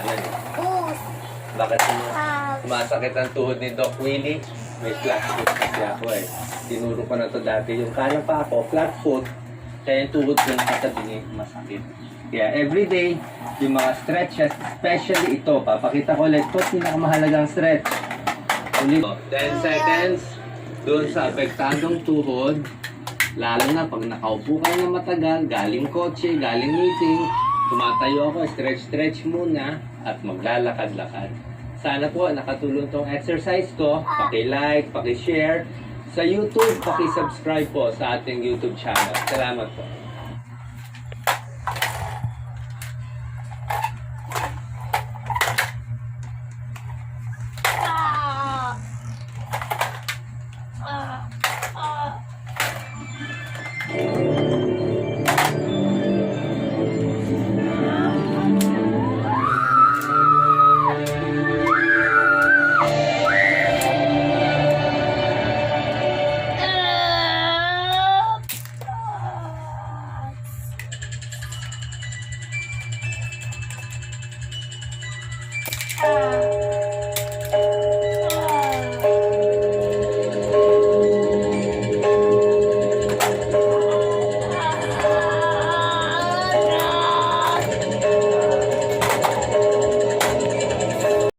labanan. Bakit sumasakit ang tuhod ni Doc Willie? May flat foot kasi ako eh. Tinuro ko na to dati. Yung kanan pa ako, flat foot. Kaya yung tuhod ko nakatabingi, masakit. Kaya everyday, yung mga stretches, especially ito, papakita ko ulit ito, pinakamahalagang stretch. Ulit, 10 seconds, doon sa apektadong tuhod, lalo na pag nakaupo ka na matagal, galing kotse, galing meeting, tumatayo ako, stretch muna, at maglalakad-lakad. Sana po nakatulong tong exercise ko. Paki-like, paki-share. Sa YouTube, paki-subscribe po sa ating YouTube channel. Salamat po.